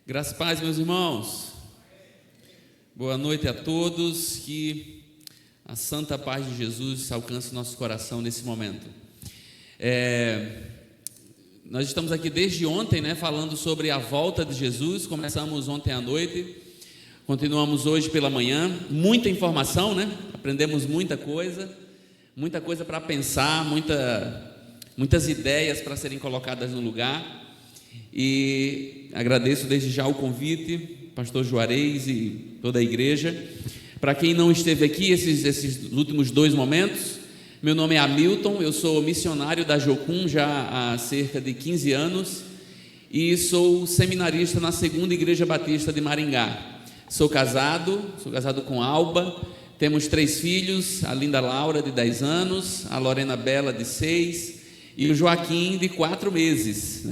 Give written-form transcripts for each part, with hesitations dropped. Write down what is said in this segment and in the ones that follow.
Graças e paz, meus irmãos. Boa noite a todos. Que a santa paz de Jesus alcance nosso coração nesse momento. Nós estamos aqui desde ontem, falando sobre a volta de Jesus. Começamos ontem à noite, continuamos hoje pela manhã. Muita informação, Aprendemos muita coisa para pensar, muitas ideias para serem colocadas no lugar. E agradeço desde já o convite, pastor Juarez e toda a igreja. Para quem não esteve aqui esses últimos 2 momentos, meu nome é Hamilton, eu sou missionário da Jocum já há cerca de 15 anos e sou seminarista na 2ª Igreja Batista de Maringá. Sou casado com Alba, temos 3 filhos, a Linda Laura de 10 anos, a Lorena Bela de 6 e o Joaquim de 4 meses,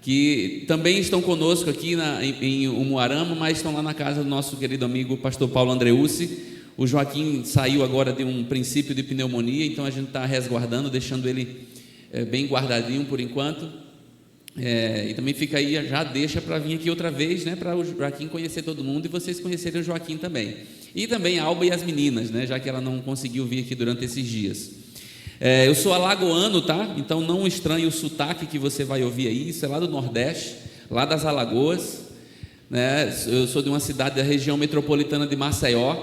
que também estão conosco aqui em Umuarama, mas estão lá na casa do nosso querido amigo pastor Paulo Andreucci. O Joaquim saiu agora de um princípio de pneumonia, então a gente está resguardando, deixando ele bem guardadinho por enquanto. E também fica aí, já deixa para vir aqui outra vez, para o Joaquim conhecer todo mundo e vocês conhecerem o Joaquim também. E também a Alba e as meninas, já que ela não conseguiu vir aqui durante esses dias. Eu sou alagoano, então não estranhe o sotaque que você vai ouvir aí. Isso é lá do Nordeste, lá das Alagoas, Eu sou de uma cidade da região metropolitana de Maceió.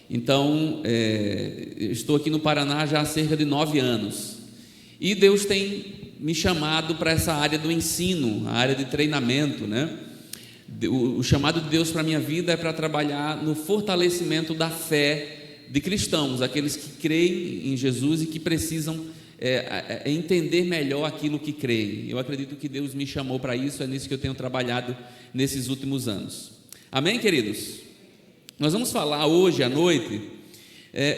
Então eu estou aqui no Paraná já há cerca de 9 anos e Deus tem me chamado para essa área do ensino, a área de treinamento, O chamado de Deus para a minha vida é para trabalhar no fortalecimento da fé de cristãos, aqueles que creem em Jesus e que precisam entender melhor aquilo que creem. Eu acredito que Deus me chamou para isso, é nisso que eu tenho trabalhado nesses últimos anos. Amém, queridos? Nós vamos falar hoje à noite,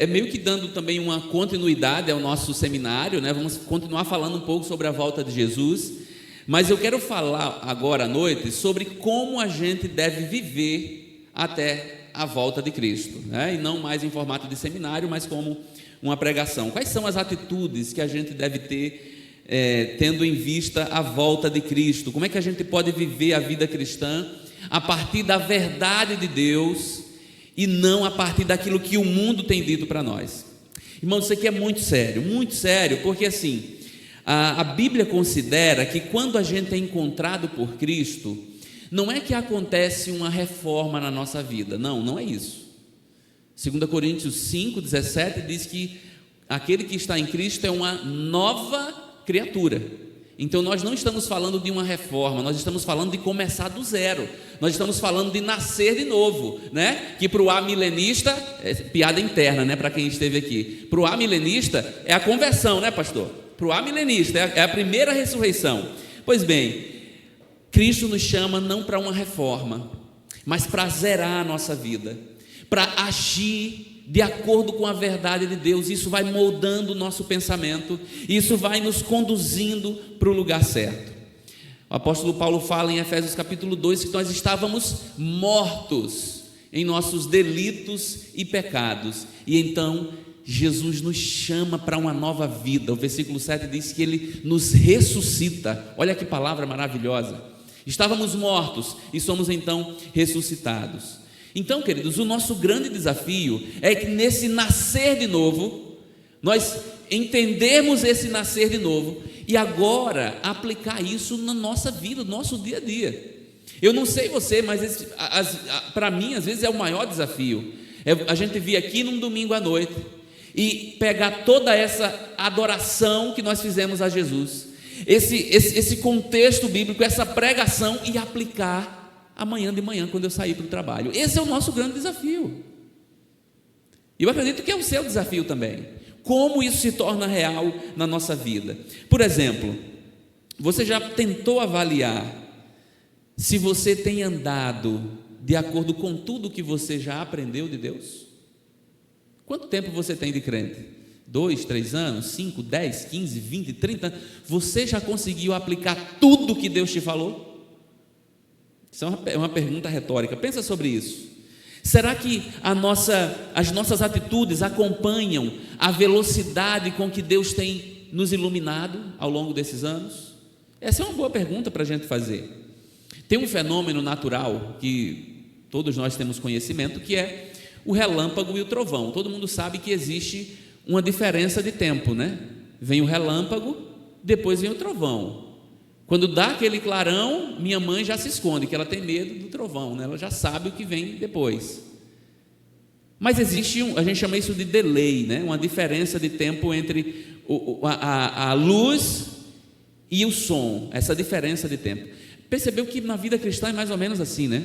meio que dando também uma continuidade ao nosso seminário, Vamos continuar falando um pouco sobre a volta de Jesus, mas eu quero falar agora à noite sobre como a gente deve viver até a volta de Cristo, e não mais em formato de seminário, mas como uma pregação. Quais são as atitudes que a gente deve ter, tendo em vista a volta de Cristo? Como é que a gente pode viver a vida cristã a partir da verdade de Deus e não a partir daquilo que o mundo tem dito para nós? Irmãos, isso aqui é muito sério, porque assim, a Bíblia considera que quando a gente é encontrado por Cristo, não é que acontece uma reforma na nossa vida, não é isso. 2 Coríntios 5:17 diz que aquele que está em Cristo é uma nova criatura. Então nós não estamos falando de uma reforma, nós estamos falando de começar do zero, nós estamos falando de nascer de novo, que para o amilenista, piada interna, para quem esteve aqui, para o amilenista é a conversão, pastor? Para o amilenista é a primeira ressurreição. Pois bem, Cristo nos chama não para uma reforma, mas para zerar a nossa vida, para agir de acordo com a verdade de Deus. Isso vai moldando o nosso pensamento, isso vai nos conduzindo para o lugar certo. O apóstolo Paulo fala em Efésios capítulo 2 que nós estávamos mortos em nossos delitos e pecados, e então Jesus nos chama para uma nova vida. O versículo 7 diz que Ele nos ressuscita. Olha que palavra maravilhosa. Estávamos mortos e somos então ressuscitados. Então, queridos, o nosso grande desafio é que nesse nascer de novo, nós entendermos esse nascer de novo e agora aplicar isso na nossa vida, no nosso dia a dia. Eu não sei você, mas para mim às vezes é o maior desafio, a gente vir aqui num domingo à noite e pegar toda essa adoração que nós fizemos a Jesus, esse contexto bíblico, essa pregação, e aplicar amanhã de manhã quando eu sair para o trabalho. Esse é o nosso grande desafio, e eu acredito que é o seu desafio também. Como isso se torna real na nossa vida? Por exemplo, você já tentou avaliar se você tem andado de acordo com tudo que você já aprendeu de Deus? Quanto tempo você tem de crente? 2, 3 anos, 5, 10, 15, 20, 30 anos? Você já conseguiu aplicar tudo que Deus te falou? Isso é uma pergunta retórica, pensa sobre isso. Será que as nossas atitudes acompanham a velocidade com que Deus tem nos iluminado ao longo desses anos? Essa é uma boa pergunta para a gente fazer. Tem um fenômeno natural que todos nós temos conhecimento, que é o relâmpago e o trovão. Todo mundo sabe que existe uma diferença de tempo, né? Vem o relâmpago, depois vem o trovão. Quando dá aquele clarão, minha mãe já se esconde, que ela tem medo do trovão, né? Ela já sabe o que vem depois. Mas existe, a gente chama isso de delay, né? Uma diferença de tempo entre a luz e o som, essa diferença de tempo. Percebeu que na vida cristã é mais ou menos assim, né?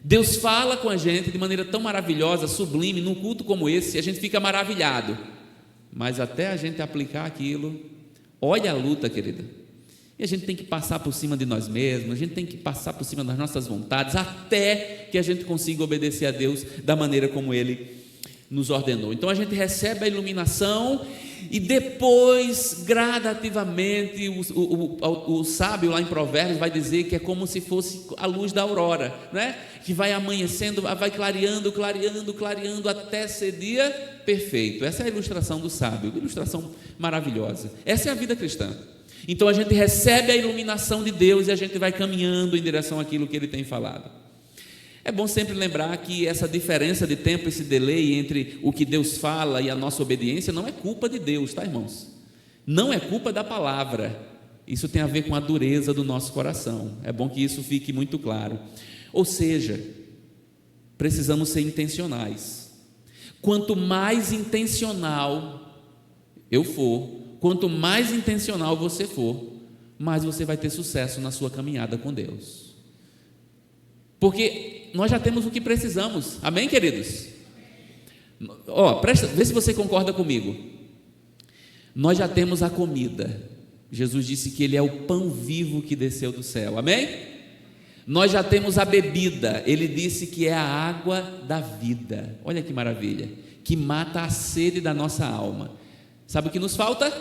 Deus fala com a gente de maneira tão maravilhosa, sublime, num culto como esse, a gente fica maravilhado, mas até a gente aplicar aquilo, olha a luta, querida, e a gente tem que passar por cima de nós mesmos, a gente tem que passar por cima das nossas vontades, até que a gente consiga obedecer a Deus da maneira como Ele nos ordenou. Então a gente recebe a iluminação e depois, gradativamente, o sábio lá em Provérbios vai dizer que é como se fosse a luz da aurora, né? Que vai amanhecendo, vai clareando, clareando, clareando até ser dia perfeito. Essa é a ilustração do sábio, uma ilustração maravilhosa. Essa é a vida cristã. Então a gente recebe a iluminação de Deus e a gente vai caminhando em direção àquilo que Ele tem falado. É bom sempre lembrar que essa diferença de tempo, esse delay entre o que Deus fala e a nossa obediência não é culpa de Deus, tá, irmãos? Não é culpa da palavra. Isso tem a ver com a dureza do nosso coração. É bom que isso fique muito claro. Ou seja, precisamos ser intencionais. Quanto mais intencional eu for, quanto mais intencional você for, mais você vai ter sucesso na sua caminhada com Deus. Porque nós já temos o que precisamos, amém, queridos? Vê se você concorda comigo. Nós já temos a comida. Jesus disse que Ele é o pão vivo que desceu do céu, amém? Nós já temos a bebida. Ele disse que é a água da vida. Olha que maravilha, que mata a sede da nossa alma. Sabe o que nos falta?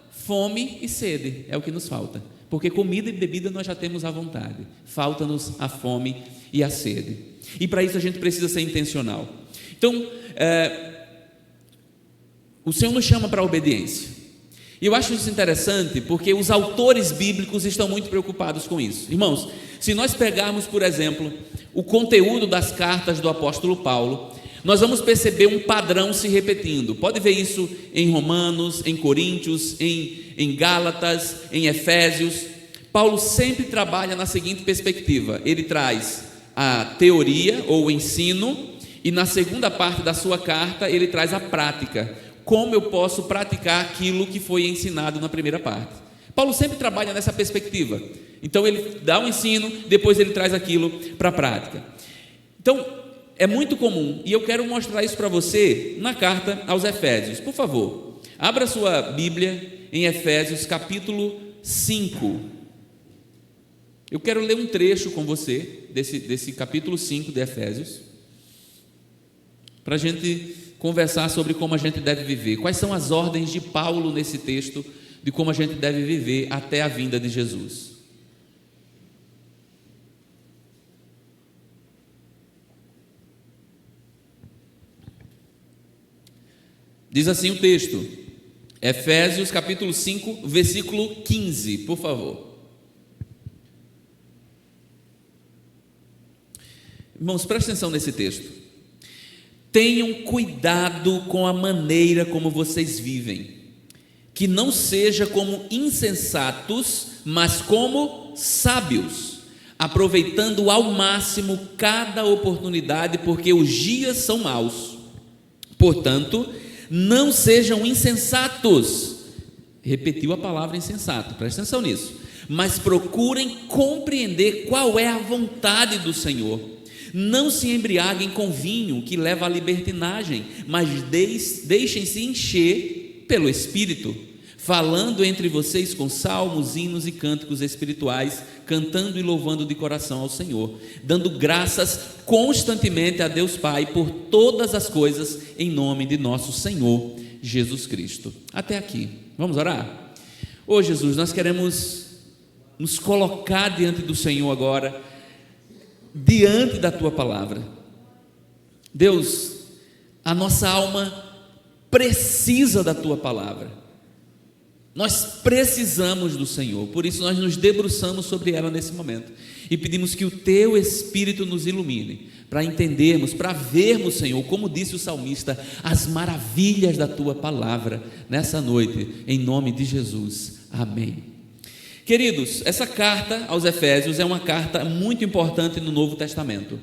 Fome e sede, é o que nos falta. Porque comida e bebida nós já temos à vontade, falta-nos a fome e a sede, e para isso a gente precisa ser intencional. Então, o Senhor nos chama para a obediência, e eu acho isso interessante, porque os autores bíblicos estão muito preocupados com isso. Irmãos, se nós pegarmos, por exemplo, o conteúdo das cartas do apóstolo Paulo, nós vamos perceber um padrão se repetindo. Pode ver isso em Romanos, em Coríntios, em Gálatas, em Efésios. Paulo sempre trabalha na seguinte perspectiva: ele traz a teoria ou o ensino, e na segunda parte da sua carta ele traz a prática. Como eu posso praticar aquilo que foi ensinado na primeira parte? Paulo sempre trabalha nessa perspectiva. Então ele dá um ensino, depois ele traz aquilo para a prática. Então é muito comum, e eu quero mostrar isso para você na carta aos Efésios. Por favor, abra sua Bíblia em Efésios capítulo 5. Eu quero ler um trecho com você desse capítulo 5 de Efésios, para a gente conversar sobre como a gente deve viver. Quais são as ordens de Paulo nesse texto de como a gente deve viver até a vinda de Jesus. Diz assim o texto, Efésios capítulo 5, versículo 15, por favor. Irmãos, presta atenção nesse texto. Tenham cuidado com a maneira como vocês vivem, que não seja como insensatos, mas como sábios, aproveitando ao máximo cada oportunidade, porque os dias são maus. Portanto, não sejam insensatos. Repetiu a palavra insensato, presta atenção nisso. Mas procurem compreender qual é a vontade do Senhor. Não se embriaguem com vinho, que leva à libertinagem, mas deixem-se encher pelo Espírito, falando entre vocês com salmos, hinos e cânticos espirituais, cantando e louvando de coração ao Senhor, dando graças constantemente a Deus Pai por todas as coisas, em nome de nosso Senhor Jesus Cristo. Até aqui, vamos orar? Ô Jesus, nós queremos nos colocar diante do Senhor agora, diante da Tua palavra. Deus, a nossa alma precisa da Tua palavra. Nós precisamos do Senhor, por isso nós nos debruçamos sobre ela nesse momento e pedimos que o Teu Espírito nos ilumine para entendermos, para vermos, Senhor, como disse o salmista, as maravilhas da Tua palavra nessa noite, em nome de Jesus, amém. Queridos, essa carta aos Efésios é uma carta muito importante no Novo Testamento.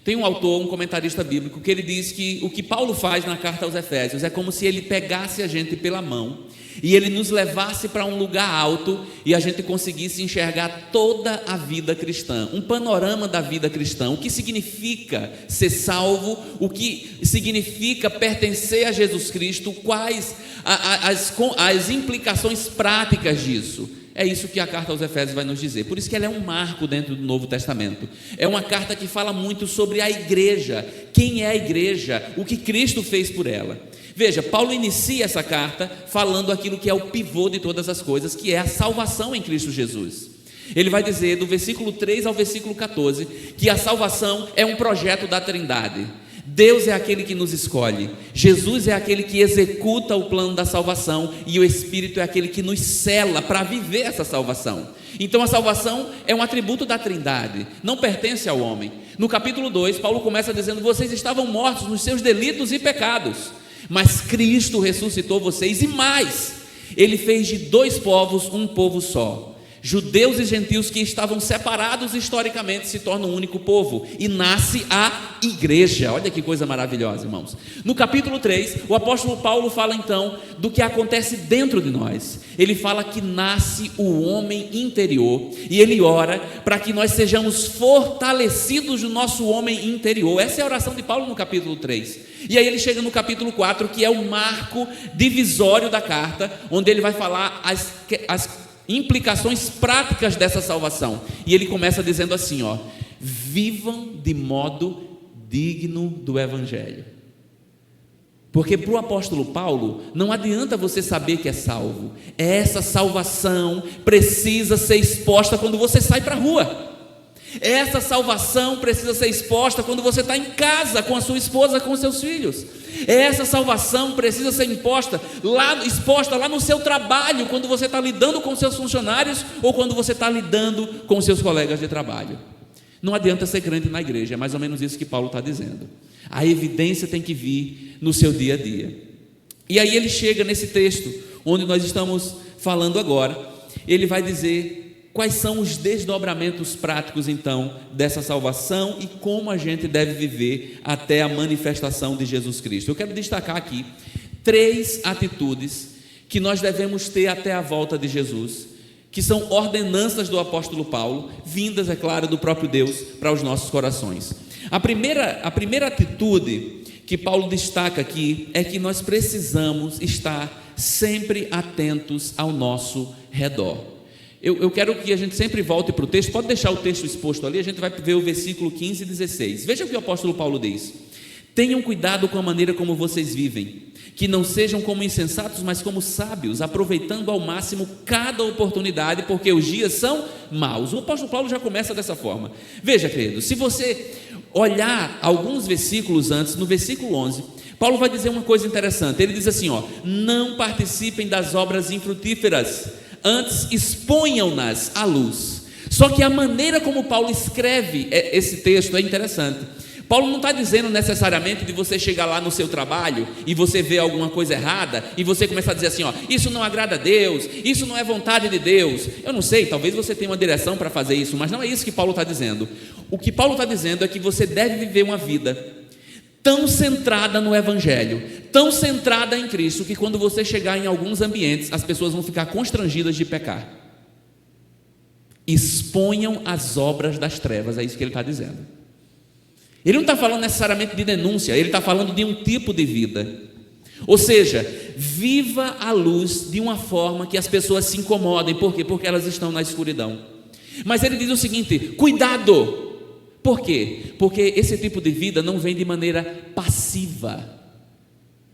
Tem um autor, um comentarista bíblico, que ele diz que o que Paulo faz na carta aos Efésios é como se ele pegasse a gente pela mão e ele nos levasse para um lugar alto e a gente conseguisse enxergar toda a vida cristã, um panorama da vida cristã, o que significa ser salvo, o que significa pertencer a Jesus Cristo, quais as implicações práticas disso. É isso que a carta aos Efésios vai nos dizer. Por isso que ela é um marco dentro do Novo Testamento. É uma carta que fala muito sobre a igreja. Quem é a igreja? O que Cristo fez por ela. Veja, Paulo inicia essa carta falando aquilo que é o pivô de todas as coisas, que é a salvação em Cristo Jesus. Ele vai dizer, do versículo 3 ao versículo 14, que a salvação é um projeto da Trindade. Deus é aquele que nos escolhe, Jesus é aquele que executa o plano da salvação e o Espírito é aquele que nos sela para viver essa salvação. Então a salvação é um atributo da Trindade, não pertence ao homem. No capítulo 2, Paulo começa dizendo: vocês estavam mortos nos seus delitos e pecados, mas Cristo ressuscitou vocês, e mais, Ele fez de dois povos um povo só. Judeus e gentios que estavam separados historicamente se tornam um único povo e nasce a igreja. Olha que coisa maravilhosa, irmãos. No capítulo 3, o apóstolo Paulo fala então do que acontece dentro de nós. Ele fala que nasce o homem interior e ele ora para que nós sejamos fortalecidos no nosso homem interior. Essa é a oração de Paulo no capítulo 3. E aí ele chega no capítulo 4, que é o marco divisório da carta, onde ele vai falar as implicações práticas dessa salvação. E ele começa dizendo assim, vivam de modo digno do Evangelho. Porque para o apóstolo Paulo, não adianta você saber que é salvo. Essa salvação precisa ser exposta quando você sai para a rua. Essa salvação precisa ser exposta quando você está em casa com a sua esposa, com os seus filhos. Essa salvação precisa ser exposta lá no seu trabalho, quando você está lidando com seus funcionários ou quando você está lidando com seus colegas de trabalho. Não adianta ser crente na igreja, é mais ou menos isso que Paulo está dizendo. A evidência tem que vir no seu dia a dia. E aí ele chega nesse texto onde nós estamos falando agora. Ele vai dizer quais são os desdobramentos práticos então dessa salvação e como a gente deve viver até a manifestação de Jesus Cristo. Eu quero destacar aqui 3 atitudes que nós devemos ter até a volta de Jesus, que são ordenanças do apóstolo Paulo, vindas, é claro, do próprio Deus para os nossos corações. A primeira atitude que Paulo destaca aqui é que nós precisamos estar sempre atentos ao nosso redor. Eu quero que a gente sempre volte para o texto. Pode deixar o texto exposto ali, a gente vai ver o versículo 15 e 16. Veja o que o apóstolo Paulo diz: tenham cuidado com a maneira como vocês vivem, que não sejam como insensatos, mas como sábios, aproveitando ao máximo cada oportunidade, porque os dias são maus. O apóstolo Paulo já começa dessa forma. Veja, querido, se você olhar alguns versículos antes, no versículo 11, Paulo vai dizer uma coisa interessante. Ele diz assim, não participem das obras infrutíferas, antes exponham-nas à luz. Só que a maneira como Paulo escreve esse texto é interessante. Paulo não está dizendo necessariamente de você chegar lá no seu trabalho e você ver alguma coisa errada e você começar a dizer assim, isso não agrada a Deus, isso não é vontade de Deus. Eu não sei, talvez você tenha uma direção para fazer isso, mas não é isso que Paulo está dizendo. O que Paulo está dizendo é que você deve viver uma vida tão centrada no Evangelho, tão centrada em Cristo, que quando você chegar em alguns ambientes, as pessoas vão ficar constrangidas de pecar. Exponham as obras das trevas, é isso que ele está dizendo. Ele não está falando necessariamente de denúncia, ele está falando de um tipo de vida. Ou seja, viva a luz de uma forma que as pessoas se incomodem. Por quê? Porque elas estão na escuridão. Mas ele diz o seguinte: cuidado. Por quê? Porque esse tipo de vida não vem de maneira passiva,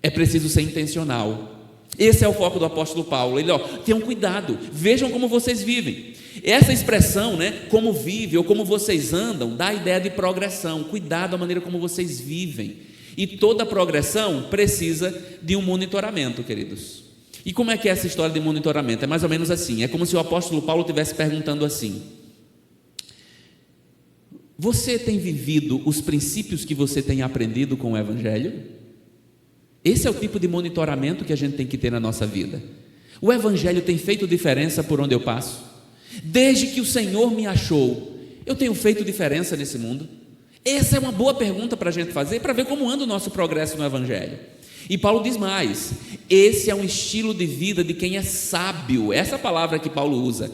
é preciso ser intencional. Esse é o foco do apóstolo Paulo. Ele, tenham cuidado, vejam como vocês vivem. Essa expressão, como vive ou como vocês andam, dá a ideia de progressão. Cuidado da maneira como vocês vivem. E toda progressão precisa de um monitoramento, queridos. E como é que é essa história de monitoramento? É mais ou menos assim, é como se o apóstolo Paulo estivesse perguntando assim: você tem vivido os princípios que você tem aprendido com o Evangelho? Esse é o tipo de monitoramento que a gente tem que ter na nossa vida. O Evangelho tem feito diferença por onde eu passo? Desde que o Senhor me achou, eu tenho feito diferença nesse mundo? Essa é uma boa pergunta para a gente fazer, para ver como anda o nosso progresso no Evangelho. E Paulo diz mais: esse é um estilo de vida de quem é sábio. Essa palavra que Paulo usa,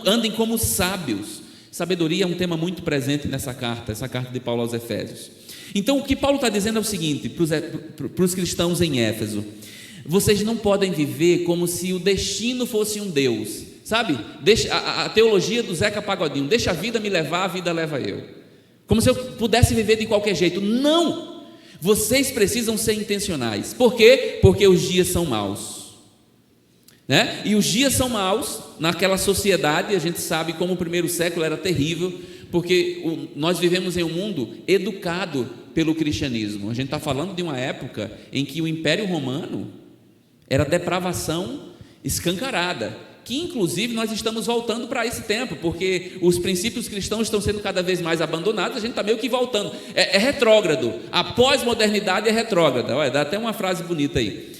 andem como sábios. Sabedoria é um tema muito presente nessa carta, essa carta de Paulo aos Efésios. Então o que Paulo está dizendo é o seguinte, para os cristãos em Éfeso: vocês não podem viver como se o destino fosse um Deus, sabe? A teologia do Zeca Pagodinho: deixa a vida me levar, a vida leva eu, como se eu pudesse viver de qualquer jeito. Não! Vocês precisam ser intencionais. Por quê? Porque os dias são maus, né? E os dias são maus naquela sociedade. A gente sabe como o primeiro século era terrível, porque nós vivemos em um mundo educado pelo cristianismo. A gente está falando de uma época em que o Império Romano era depravação escancarada, que inclusive nós estamos voltando para esse tempo, porque os princípios cristãos estão sendo cada vez mais abandonados. A gente está meio que voltando, é retrógrado, a pós-modernidade é retrógrada. Olha, dá até uma frase bonita aí.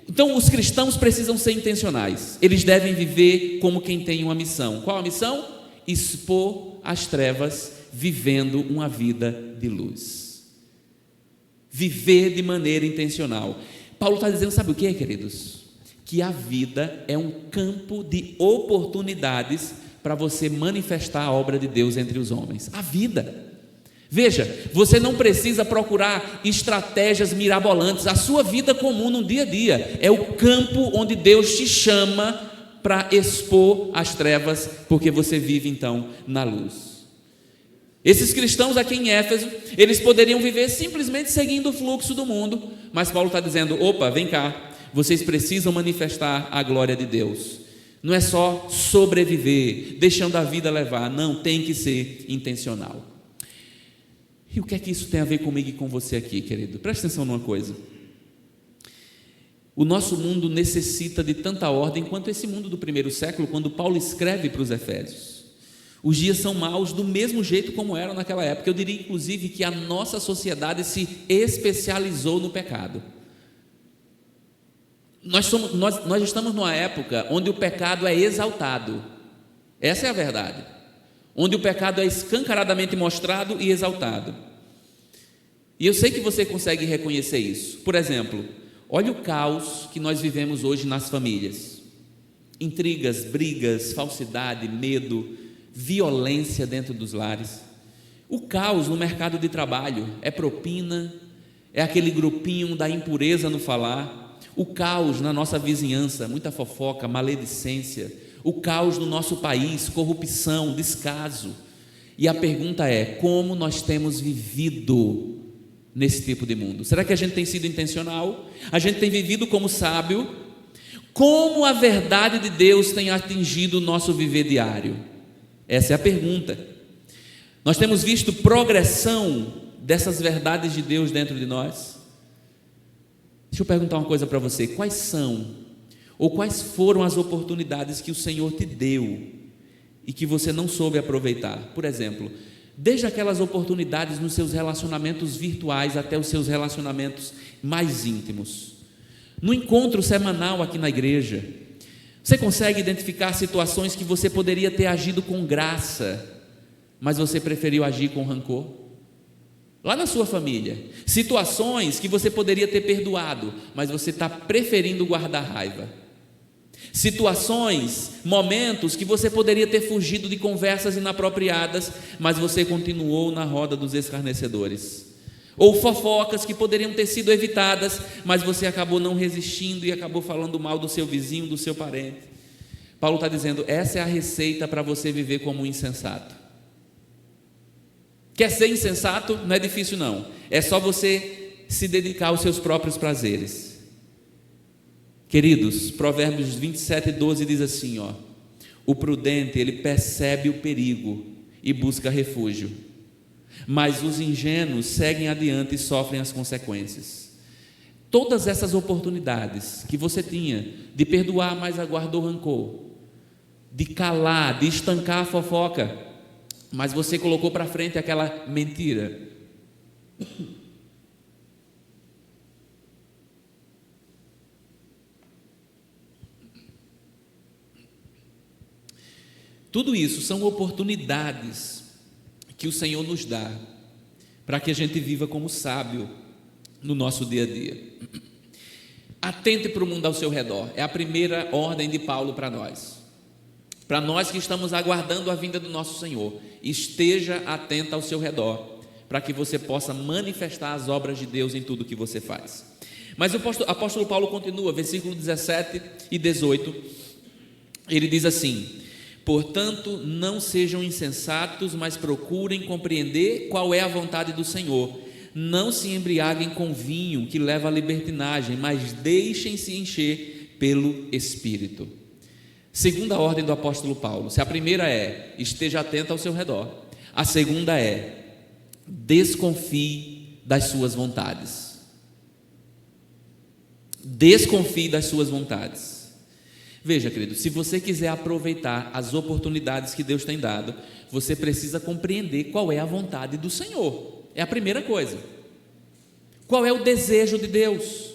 Então os cristãos precisam ser intencionais, eles devem viver como quem tem uma missão. Qual a missão? Expor as trevas, vivendo uma vida de luz, viver de maneira intencional. Paulo está dizendo, sabe o que, queridos? Que a vida é um campo de oportunidades para você manifestar a obra de Deus entre os homens. A vida. Veja, você não precisa procurar estratégias mirabolantes. A sua vida comum no dia a dia é o campo onde Deus te chama para expor as trevas, porque você vive então na luz. Esses cristãos aqui em Éfeso, eles poderiam viver simplesmente seguindo o fluxo do mundo, mas Paulo está dizendo: opa, vem cá, vocês precisam manifestar a glória de Deus. Não é só sobreviver, deixando a vida levar. Não, tem que ser intencional. E o que é que isso tem a ver comigo e com você aqui, querido? Presta atenção numa coisa. O nosso mundo necessita de tanta ordem quanto esse mundo do primeiro século, quando Paulo escreve para os Efésios. Os dias são maus do mesmo jeito como eram naquela época. Eu diria inclusive que a nossa sociedade se especializou no pecado. Nós estamos numa época onde o pecado é exaltado. Essa é a verdade. Onde o pecado é escancaradamente mostrado e exaltado. E eu sei que você consegue reconhecer isso. Por exemplo, olha o caos que nós vivemos hoje nas famílias. Intrigas, brigas, falsidade, medo, violência dentro dos lares. O caos no mercado de trabalho é propina, é aquele grupinho da impureza no falar. O caos na nossa vizinhança, muita fofoca, maledicência. O caos no nosso país, corrupção, descaso. E a pergunta é: como nós temos vivido nesse tipo de mundo? Será que a gente tem sido intencional? A gente tem vivido como sábio? Como a verdade de Deus tem atingido o nosso viver diário? Essa é a pergunta. Nós temos visto progressão dessas verdades de Deus dentro de nós? Deixa eu perguntar uma coisa para você: quais são, ou quais foram as oportunidades que o Senhor te deu e que você não soube aproveitar? Por exemplo, desde aquelas oportunidades nos seus relacionamentos virtuais até os seus relacionamentos mais íntimos. No encontro semanal aqui na igreja, você consegue identificar situações que você poderia ter agido com graça, mas você preferiu agir com rancor? Lá na sua família, situações que você poderia ter perdoado, mas você está preferindo guardar raiva. Situações, momentos que você poderia ter fugido de conversas inapropriadas, mas você continuou na roda dos escarnecedores. Ou fofocas que poderiam ter sido evitadas, mas você acabou não resistindo e acabou falando mal do seu vizinho, do seu parente. Paulo está dizendo: essa é a receita para você viver como um insensato. Quer ser insensato? Não é difícil não, é só você se dedicar aos seus próprios prazeres. Queridos, Provérbios 27:12 diz assim, o prudente, ele percebe o perigo e busca refúgio, mas os ingênuos seguem adiante e sofrem as consequências. todas essas oportunidades que você tinha de perdoar, mas aguardou rancor, de calar, de estancar a fofoca, mas você colocou para frente aquela mentira. Tudo isso são oportunidades que o Senhor nos dá para que a gente viva como sábio no nosso dia a dia. Atente para o mundo ao seu redor. É a primeira ordem de Paulo para nós. Para nós que estamos aguardando a vinda do nosso Senhor, esteja atento ao seu redor, para que você possa manifestar as obras de Deus em tudo que você faz. Mas o apóstolo Paulo continua, versículo 17 e 18, ele diz assim: portanto, não sejam insensatos, mas procurem compreender qual é a vontade do Senhor. Não se embriaguem com vinho, que leva à libertinagem, mas deixem-se encher pelo Espírito. Segunda ordem do apóstolo Paulo. Se a primeira é, esteja atento ao seu redor. A segunda é, desconfie das suas vontades. Desconfie das suas vontades. Veja, querido, se você quiser aproveitar as oportunidades que Deus tem dado, você precisa compreender qual é a vontade do Senhor. É a primeira coisa. Qual é o desejo de Deus?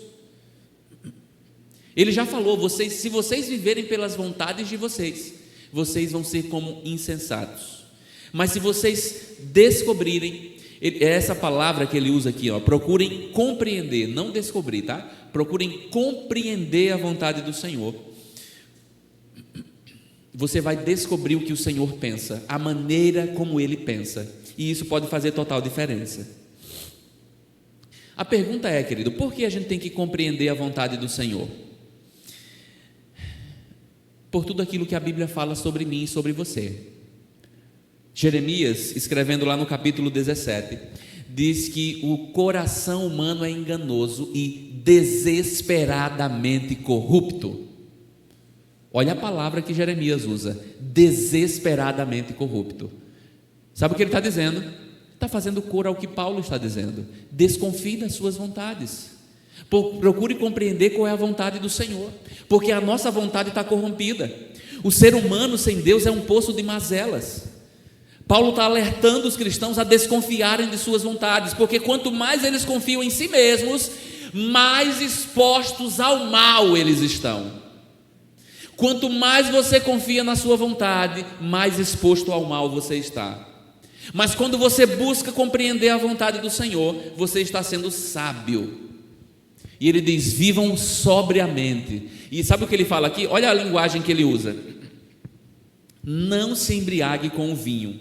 Ele já falou, se vocês viverem pelas vontades de vocês, vocês vão ser como insensatos. Mas se vocês descobrirem, é essa palavra que ele usa aqui, procurem compreender, não descobrir, tá? Procurem compreender a vontade do Senhor. Você vai descobrir o que o Senhor pensa, a maneira como Ele pensa, e isso pode fazer total diferença. A pergunta é, querido, por que a gente tem que compreender a vontade do Senhor? Por tudo aquilo que a Bíblia fala sobre mim e sobre você. Jeremias, escrevendo lá no capítulo 17, diz que o coração humano é enganoso e desesperadamente corrupto. Olha a palavra que Jeremias usa, desesperadamente corrupto. Sabe o que ele está dizendo? Está fazendo cor ao que Paulo está dizendo. Desconfie das suas vontades. Procure compreender qual é a vontade do Senhor, porque a nossa vontade está corrompida. O ser humano sem Deus é um poço de mazelas. Paulo está alertando os cristãos a desconfiarem de suas vontades, porque quanto mais eles confiam em si mesmos, mais expostos ao mal eles estão. Quanto mais você confia na sua vontade, mais exposto ao mal você está. Mas quando você busca compreender a vontade do Senhor, você está sendo sábio. E ele diz, vivam sobriamente. E sabe o que ele fala aqui? Olha a linguagem que ele usa. Não se embriague com o vinho.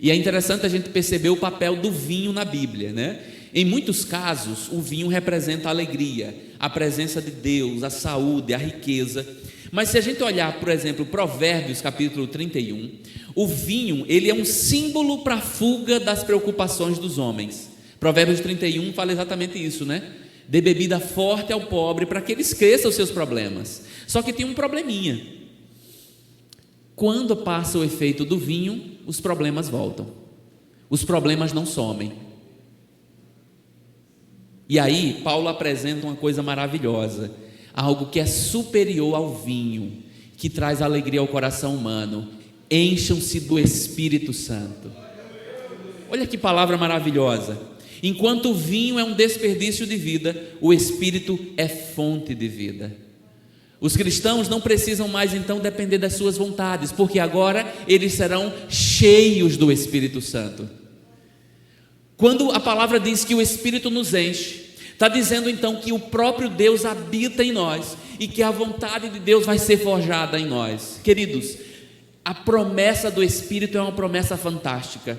E é interessante a gente perceber o papel do vinho na Bíblia, né? Em muitos casos, o vinho representa a alegria, a presença de Deus, a saúde, a riqueza. Mas se a gente olhar, por exemplo, Provérbios capítulo 31, o vinho, ele é um símbolo para a fuga das preocupações dos homens. Provérbios 31 fala exatamente isso, né? Dê bebida forte ao pobre para que ele esqueça os seus problemas. Só que tem um probleminha. Quando passa o efeito do vinho, os problemas voltam. Os problemas não somem. E aí, Paulo apresenta uma coisa maravilhosa, algo que é superior ao vinho, que traz alegria ao coração humano. Encham-se do Espírito Santo. Olha que palavra maravilhosa. Enquanto o vinho é um desperdício de vida, o Espírito é fonte de vida. Os cristãos não precisam mais então depender das suas vontades, porque agora eles serão cheios do Espírito Santo. Quando a palavra diz que o Espírito nos enche, está dizendo então que o próprio Deus habita em nós e que a vontade de Deus vai ser forjada em nós. Queridos, a promessa do Espírito é uma promessa fantástica.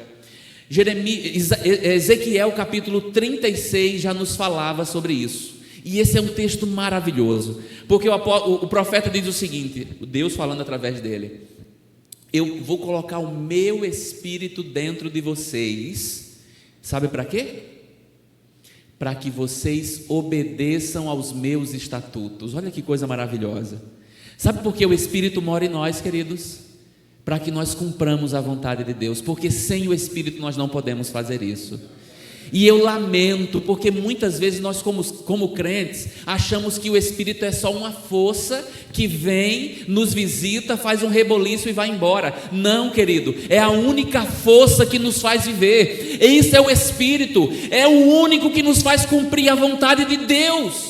Ezequiel capítulo 36 já nos falava sobre isso. E esse é um texto maravilhoso, porque o profeta diz o seguinte, Deus falando através dele: eu vou colocar o meu Espírito dentro de vocês. Sabe para quê? Para que vocês obedeçam aos meus estatutos. Olha que coisa maravilhosa. Sabe por que o Espírito mora em nós, queridos? Para que nós cumpramos a vontade de Deus, porque sem o Espírito nós não podemos fazer isso. E eu lamento, porque muitas vezes nós como crentes, achamos que o Espírito é só uma força que vem, nos visita, faz um reboliço e vai embora. Não, querido, é a única força que nos faz viver. Esse é o Espírito, é o único que nos faz cumprir a vontade de Deus.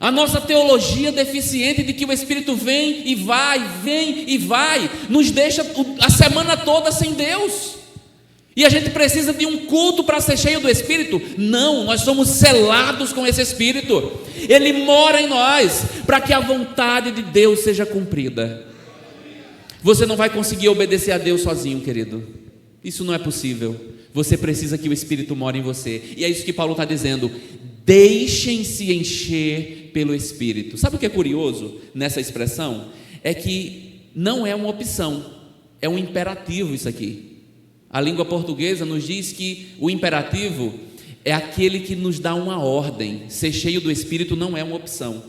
A nossa teologia deficiente de que o Espírito vem e vai, nos deixa a semana toda sem Deus. E a gente precisa de um culto para ser cheio do Espírito? Não, nós somos selados com esse Espírito. Ele mora em nós, para que a vontade de Deus seja cumprida. Você não vai conseguir obedecer a Deus sozinho, querido. Isso não é possível. Você precisa que o Espírito more em você. E é isso que Paulo está dizendo: deixem-se encher pelo Espírito. Sabe o que é curioso nessa expressão? É que não é uma opção, é um imperativo isso aqui. A língua portuguesa nos diz que o imperativo é aquele que nos dá uma ordem. Ser cheio do Espírito não é uma opção.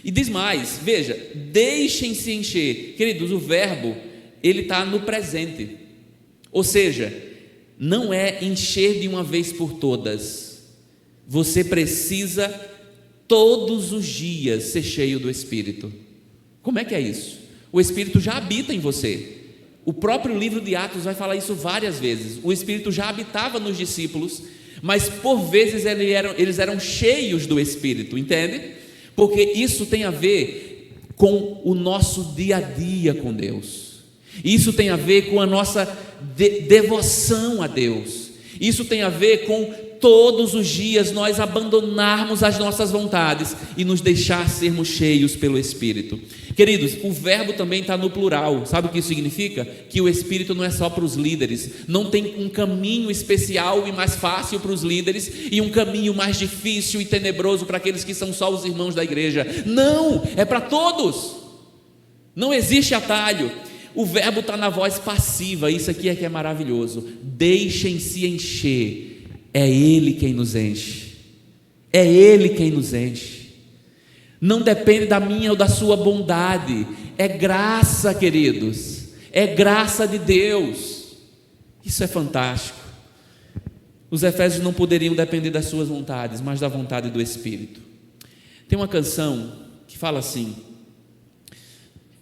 E diz mais, veja, deixem-se encher. Queridos, o verbo, ele está no presente. Ou seja, não é encher de uma vez por todas. Você precisa todos os dias ser cheio do Espírito. Como é que é isso? O Espírito já habita em você. O próprio livro de Atos vai falar isso várias vezes. O Espírito já habitava nos discípulos, mas por vezes eles eram cheios do Espírito, entende? Porque isso tem a ver com o nosso dia a dia com Deus. Isso tem a ver com a nossa devoção a Deus. Isso tem a ver com todos os dias nós abandonarmos as nossas vontades e nos deixar sermos cheios pelo Espírito. Queridos, o verbo também está no plural. Sabe o que isso significa? Que o Espírito não é só para os líderes. Não tem um caminho especial e mais fácil para os líderes e um caminho mais difícil e tenebroso para aqueles que são só os irmãos da igreja. Não, é para todos. Não existe atalho. O verbo está na voz passiva. Isso aqui é que é maravilhoso. Deixem-se encher. É Ele quem nos enche. É Ele quem nos enche. Não depende da minha ou da sua bondade. É graça, queridos. É graça de Deus. Isso é fantástico. Os Efésios não poderiam depender das suas vontades, mas da vontade do Espírito. Tem uma canção que fala assim: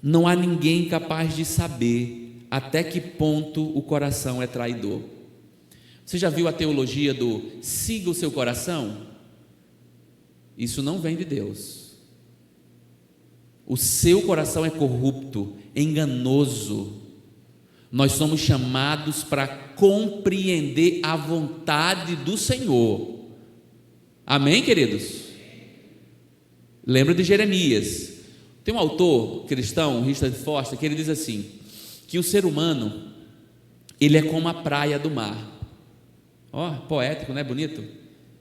não há ninguém capaz de saber até que ponto o coração é traidor. Você já viu a teologia do siga o seu coração? Isso não vem de Deus. O seu coração é corrupto, enganoso. Nós somos chamados para compreender a vontade do Senhor. Amém, queridos? Lembra de Jeremias. Tem um autor cristão, Richard Foster, que ele diz assim, que o ser humano, ele é como a praia do mar. Ó, poético, não é bonito?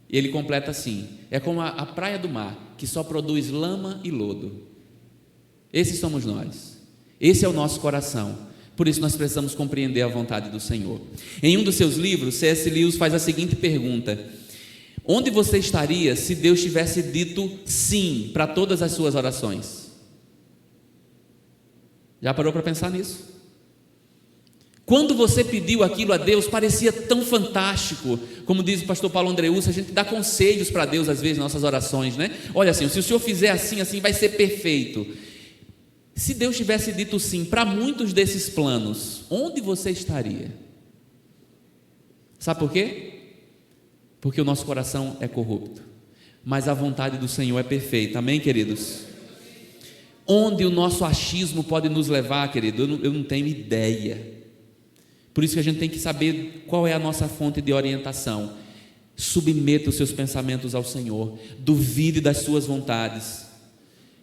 E ele completa assim: é como a praia do mar, que só produz lama e lodo. Esses somos nós. Esse é o nosso coração. Por isso nós precisamos compreender a vontade do Senhor. Em um dos seus livros, C.S. Lewis faz a seguinte pergunta: onde você estaria se Deus tivesse dito sim para todas as suas orações? Já parou para pensar nisso? Quando você pediu aquilo a Deus, parecia tão fantástico. Como diz o pastor Paulo Andreus, a gente dá conselhos para Deus às vezes nas nossas orações, né? Olha assim, se o Senhor fizer assim, assim vai ser perfeito. Se Deus tivesse dito sim para muitos desses planos, onde você estaria? Sabe por quê? Porque o nosso coração é corrupto, mas a vontade do Senhor é perfeita. Amém, queridos? Onde o nosso achismo pode nos levar, querido, eu não tenho ideia. Por isso que a gente tem que saber qual é a nossa fonte de orientação. Submeta os seus pensamentos ao Senhor, duvide das suas vontades.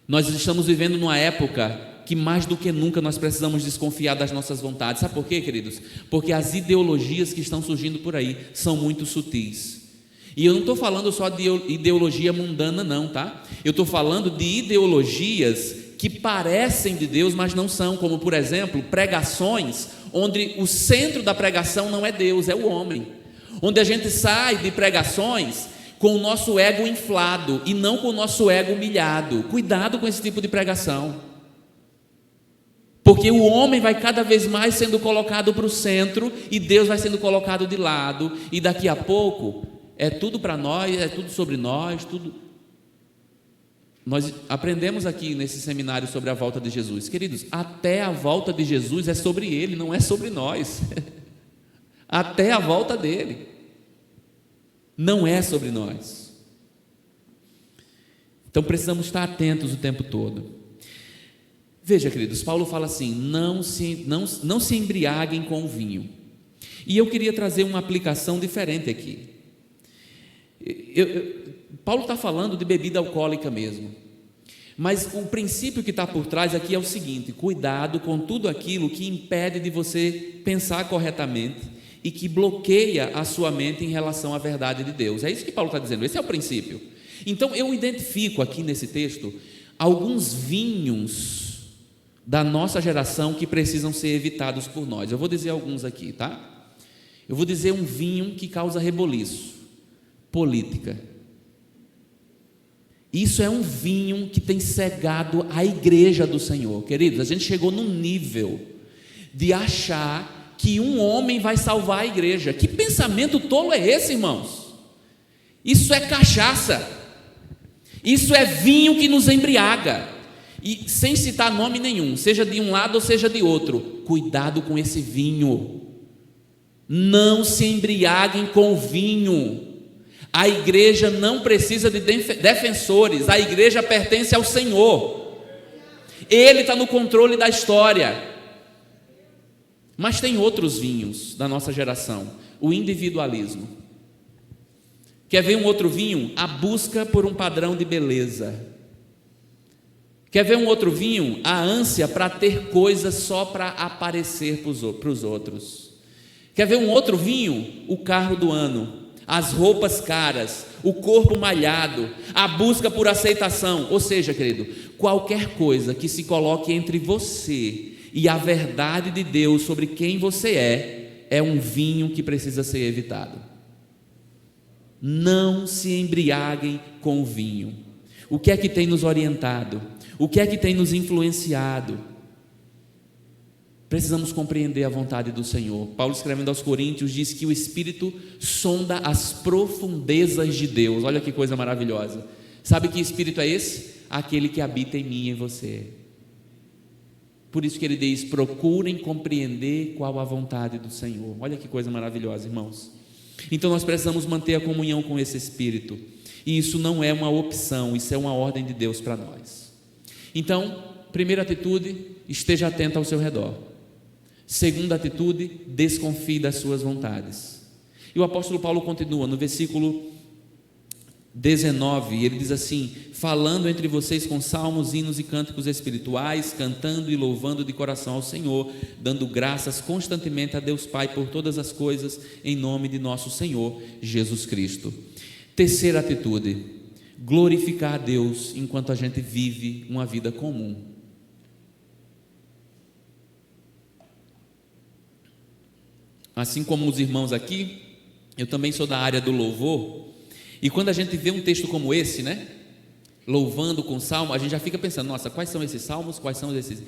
Nós estamos vivendo numa época que mais do que nunca nós precisamos desconfiar das nossas vontades. Sabe por quê, queridos? Porque as ideologias que estão surgindo por aí são muito sutis. E eu não estou falando só de ideologia mundana não, tá? Eu estou falando de ideologias que parecem de Deus, mas não são, como por exemplo, pregações onde o centro da pregação não é Deus, é o homem, onde a gente sai de pregações com o nosso ego inflado e não com o nosso ego humilhado. Cuidado com esse tipo de pregação. Porque o homem vai cada vez mais sendo colocado para o centro e Deus vai sendo colocado de lado, e daqui a pouco é tudo para nós, é tudo sobre nós, tudo. Nós aprendemos aqui nesse seminário sobre a volta de Jesus, queridos, até a volta de Jesus é sobre Ele, não é sobre nós. Até a volta dele, não é sobre nós. Então precisamos estar atentos o tempo todo. Veja, queridos, Paulo fala assim: não se embriaguem com o vinho. E eu queria trazer uma aplicação diferente aqui. Paulo está falando de bebida alcoólica mesmo, mas o princípio que está por trás aqui é o seguinte: cuidado com tudo aquilo que impede de você pensar corretamente e que bloqueia a sua mente em relação à verdade de Deus. É isso que Paulo está dizendo, esse é o princípio. Então eu identifico aqui nesse texto alguns vinhos da nossa geração que precisam ser evitados por nós. Eu vou dizer alguns aqui, tá? Eu vou dizer um vinho que causa reboliço: política. Isso é um vinho que tem cegado a igreja do Senhor. Queridos, a gente chegou num nível de achar que um homem vai salvar a igreja. Que pensamento tolo é esse, irmãos? Isso é cachaça, isso é vinho que nos embriaga. E sem citar nome nenhum, seja de um lado ou seja de outro, cuidado com esse vinho. Não se embriaguem com o vinho. A igreja não precisa de defensores, a igreja pertence ao Senhor. Ele está no controle da história. Mas tem outros vinhos da nossa geração: o individualismo. Quer ver um outro vinho? A busca por um padrão de beleza. Quer ver um outro vinho? A ânsia para ter coisas só para aparecer para os outros. Quer ver um outro vinho? O carro do ano, as roupas caras, o corpo malhado, a busca por aceitação. Ou seja, querido, qualquer coisa que se coloque entre você e a verdade de Deus sobre quem você é um vinho que precisa ser evitado. Não se embriaguem com o vinho. O que é que tem nos orientado? O que é que tem nos influenciado? Precisamos compreender a vontade do Senhor. Paulo, escrevendo aos Coríntios, diz que o Espírito sonda as profundezas de Deus. Olha que coisa maravilhosa. Sabe que Espírito é esse? Aquele que habita em mim e em você. Por isso que ele diz: procurem compreender qual a vontade do Senhor. Olha que coisa maravilhosa, irmãos. Então nós precisamos manter a comunhão com esse Espírito. E isso não é uma opção, isso é uma ordem de Deus para nós. Então, primeira atitude, esteja atento ao seu redor. Segunda atitude, desconfie das suas vontades. E o apóstolo Paulo continua no versículo 19, ele diz assim: falando entre vocês com salmos, hinos e cânticos espirituais, cantando e louvando de coração ao Senhor, dando graças constantemente a Deus Pai por todas as coisas, em nome de nosso Senhor Jesus Cristo. Terceira atitude, glorificar a Deus enquanto a gente vive uma vida comum. Assim como os irmãos aqui, eu também sou da área do louvor, e quando a gente vê um texto como esse, né, louvando com salmo, a gente já fica pensando: nossa, quais são esses salmos, quais são esses...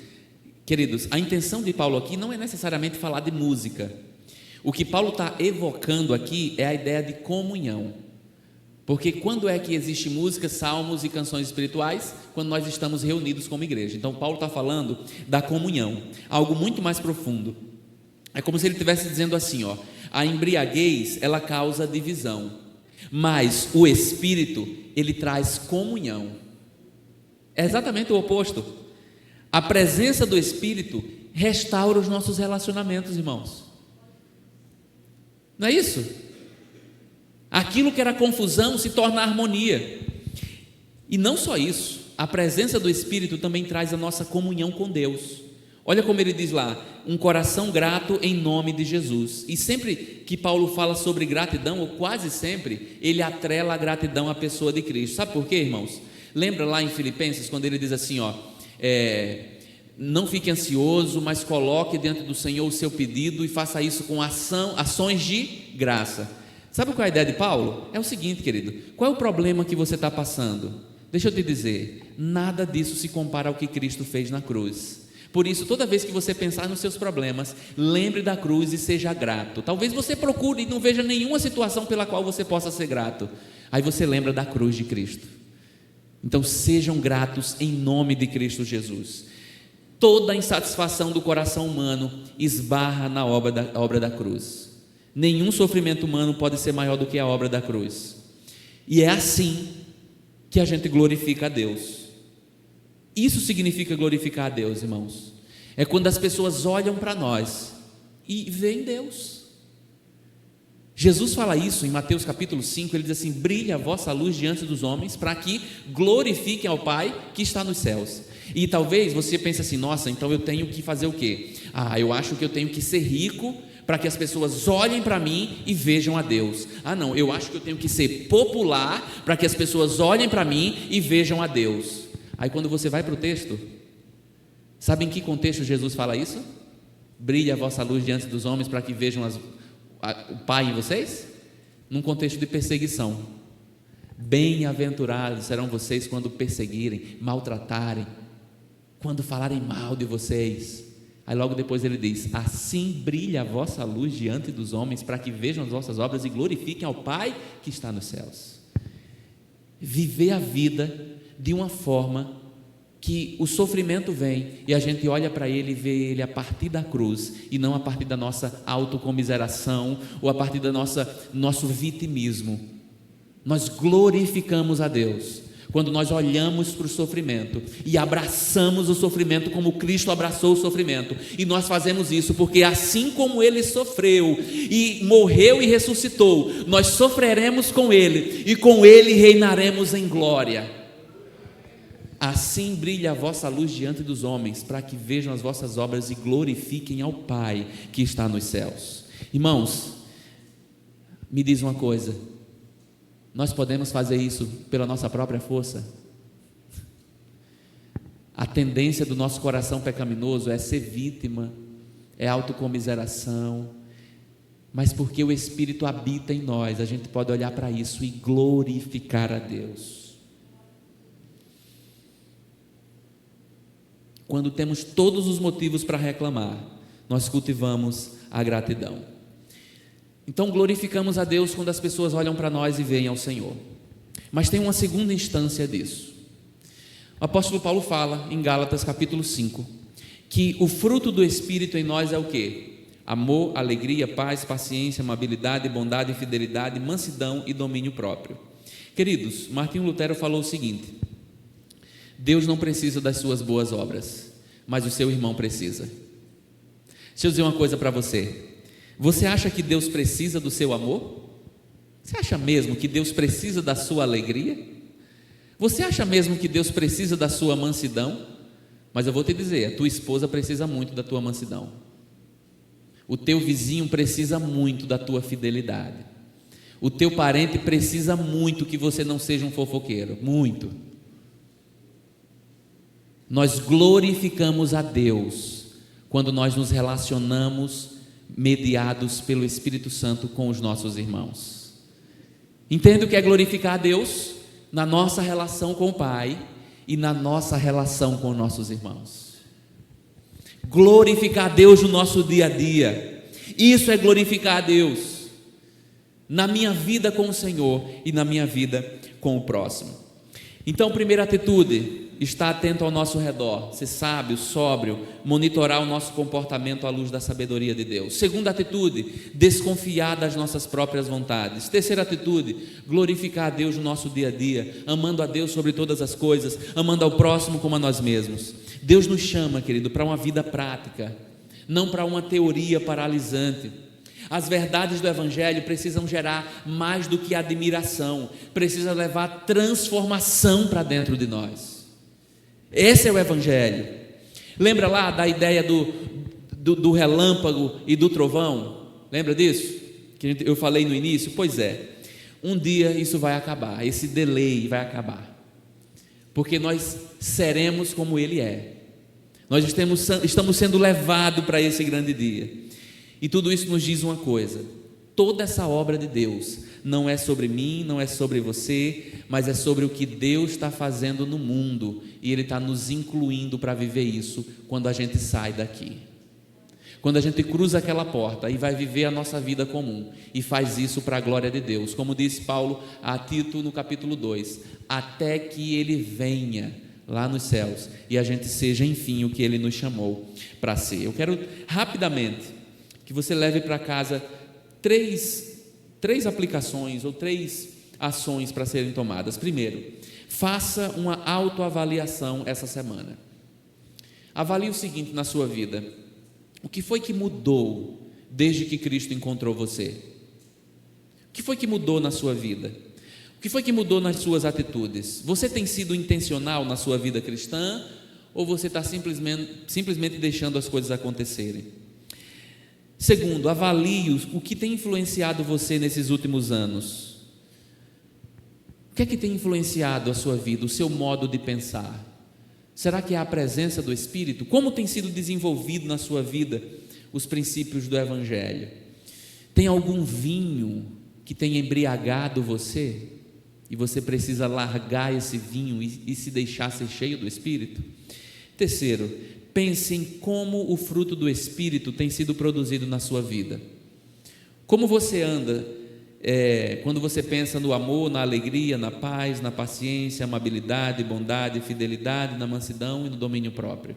Queridos, a intenção de Paulo aqui não é necessariamente falar de música. O que Paulo está evocando aqui é a ideia de comunhão. Porque quando é que existe música, salmos e canções espirituais? Quando nós estamos reunidos como igreja. Então Paulo está falando da comunhão, algo muito mais profundo. É como se ele estivesse dizendo assim, ó: a embriaguez, ela causa divisão, mas o Espírito, ele traz comunhão. É exatamente o oposto. A presença do Espírito restaura os nossos relacionamentos, irmãos. Não é isso? Aquilo que era confusão se torna harmonia. E não só isso, a presença do Espírito também traz a nossa comunhão com Deus. Olha como ele diz lá: um coração grato em nome de Jesus. E sempre que Paulo fala sobre gratidão, ou quase sempre, ele atrela a gratidão à pessoa de Cristo. Sabe por quê, irmãos? Lembra lá em Filipenses, quando ele diz assim, ó: não fique ansioso, mas coloque diante do Senhor o seu pedido e faça isso com ações de graça. Sabe qual é a ideia de Paulo? É o seguinte, querido: qual é o problema que você está passando? Deixa eu te dizer, nada disso se compara ao que Cristo fez na cruz. Por isso, toda vez que você pensar nos seus problemas, lembre da cruz e seja grato. Talvez você procure e não veja nenhuma situação pela qual você possa ser grato. Aí você lembra da cruz de Cristo. Então sejam gratos em nome de Cristo Jesus. Toda a insatisfação do coração humano esbarra na obra da cruz. Nenhum sofrimento humano pode ser maior do que a obra da cruz. E é assim que a gente glorifica a Deus. Isso significa glorificar a Deus, irmãos. É quando as pessoas olham para nós e veem Deus. Jesus fala isso em Mateus capítulo 5, ele diz assim: brilhe a vossa luz diante dos homens, para que glorifiquem ao Pai que está nos céus. E talvez você pense assim: nossa, então eu tenho que fazer o quê? Eu acho que eu tenho que ser rico para que as pessoas olhem para mim e vejam a Deus. Não, eu acho que eu tenho que ser popular para que as pessoas olhem para mim e vejam a Deus. Aí quando você vai para o texto, sabe em que contexto Jesus fala isso? Brilhe a vossa luz diante dos homens para que vejam o Pai em vocês? Num contexto de perseguição. Bem-aventurados serão vocês quando perseguirem, maltratarem, quando falarem mal de vocês. Aí logo depois ele diz: assim brilha a vossa luz diante dos homens, para que vejam as vossas obras e glorifiquem ao Pai que está nos céus. Viver a vida de uma forma que o sofrimento vem e a gente olha para ele e vê ele a partir da cruz e não a partir da nossa autocomiseração ou a partir do nosso vitimismo. Nós glorificamos a Deus quando nós olhamos para o sofrimento e abraçamos o sofrimento como Cristo abraçou o sofrimento. E nós fazemos isso porque assim como Ele sofreu e morreu e ressuscitou, nós sofreremos com Ele e com Ele reinaremos em glória. Assim brilha a vossa luz diante dos homens, para que vejam as vossas obras e glorifiquem ao Pai que está nos céus. Irmãos, me diz uma coisa: nós podemos fazer isso pela nossa própria força? A tendência do nosso coração pecaminoso é ser vítima, é autocomiseração, mas porque o Espírito habita em nós, a gente pode olhar para isso e glorificar a Deus. Quando temos todos os motivos para reclamar, nós cultivamos a gratidão. Então glorificamos a Deus quando as pessoas olham para nós e veem ao Senhor. Mas tem uma segunda instância disso. O apóstolo Paulo fala em Gálatas capítulo 5, que o fruto do Espírito em nós é o quê? Amor, alegria, paz, paciência, amabilidade, bondade, fidelidade, mansidão e domínio próprio. Queridos, Martinho Lutero falou o seguinte: Deus não precisa das suas boas obras, mas o seu irmão precisa. Deixa eu dizer uma coisa para você. Você acha que Deus precisa do seu amor? Você acha mesmo que Deus precisa da sua alegria? Você acha mesmo que Deus precisa da sua mansidão? Mas eu vou te dizer, a tua esposa precisa muito da tua mansidão. O teu vizinho precisa muito da tua fidelidade. O teu parente precisa muito que você não seja um fofoqueiro, muito. Nós glorificamos a Deus quando nós nos relacionamos mediados pelo Espírito Santo com os nossos irmãos. Entende o que é glorificar a Deus? Na nossa relação com o Pai e na nossa relação com nossos irmãos. Glorificar a Deus no nosso dia a dia, isso é glorificar a Deus na minha vida com o Senhor e na minha vida com o próximo. Então, primeira atitude: estar atento ao nosso redor, ser sábio, sóbrio, monitorar o nosso comportamento à luz da sabedoria de Deus. Segunda atitude: desconfiar das nossas próprias vontades. Terceira atitude: glorificar a Deus no nosso dia a dia, amando a Deus sobre todas as coisas, amando ao próximo como a nós mesmos. Deus nos chama, querido, para uma vida prática, não para uma teoria paralisante. As verdades do Evangelho precisam gerar mais do que admiração, precisa levar transformação para dentro de nós. Esse é o Evangelho. Lembra lá da ideia do relâmpago e do trovão? Lembra disso? Que eu falei no início? Pois é, um dia isso vai acabar, esse delay vai acabar, porque nós seremos como Ele é. Nós estamos sendo levados para esse grande dia. E tudo isso nos diz uma coisa: toda essa obra de Deus não é sobre mim, não é sobre você, mas é sobre o que Deus está fazendo no mundo, e Ele está nos incluindo para viver isso quando a gente sai daqui. Quando a gente cruza aquela porta e vai viver a nossa vida comum, e faz isso para a glória de Deus, como disse Paulo a Tito no capítulo 2, até que Ele venha lá nos céus e a gente seja enfim o que Ele nos chamou para ser. Eu quero rapidamente que você leve para casa três aplicações ou 3 ações para serem tomadas. Primeiro, faça uma autoavaliação essa semana. Avalie o seguinte na sua vida: o que foi que mudou desde que Cristo encontrou você? O que foi que mudou na sua vida? O que foi que mudou nas suas atitudes? Você tem sido intencional na sua vida cristã, ou você está simplesmente deixando as coisas acontecerem? Segundo, avalie o que tem influenciado você nesses últimos anos. O que é que tem influenciado a sua vida, o seu modo de pensar? Será que é a presença do Espírito? Como tem sido desenvolvido na sua vida os princípios do Evangelho? Tem algum vinho que tenha embriagado você e você precisa largar esse vinho e se deixar ser cheio do Espírito? Terceiro, pense em como o fruto do Espírito tem sido produzido na sua vida. Como você anda quando você pensa no amor, na alegria, na paz, na paciência, amabilidade, bondade, fidelidade, na mansidão e no domínio próprio.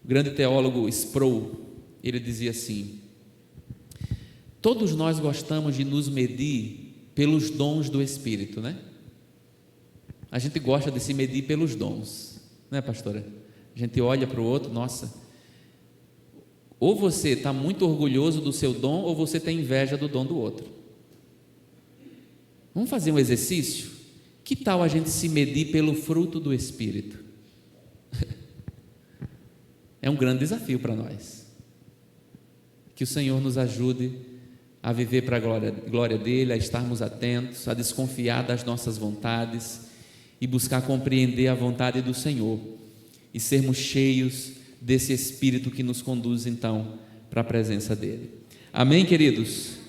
O grande teólogo Sproul, ele dizia assim: todos nós gostamos de nos medir pelos dons do Espírito, né? A gente gosta de se medir pelos dons, né, pastora? A gente olha para o outro, nossa, ou você está muito orgulhoso do seu dom, ou você tem inveja do dom do outro. Vamos fazer um exercício? Que tal a gente se medir pelo fruto do Espírito? É um grande desafio para nós. Que o Senhor nos ajude a viver para a glória dEle, a estarmos atentos, a desconfiar das nossas vontades e buscar compreender a vontade do Senhor e sermos cheios desse Espírito que nos conduz então para a presença dEle. Amém, queridos?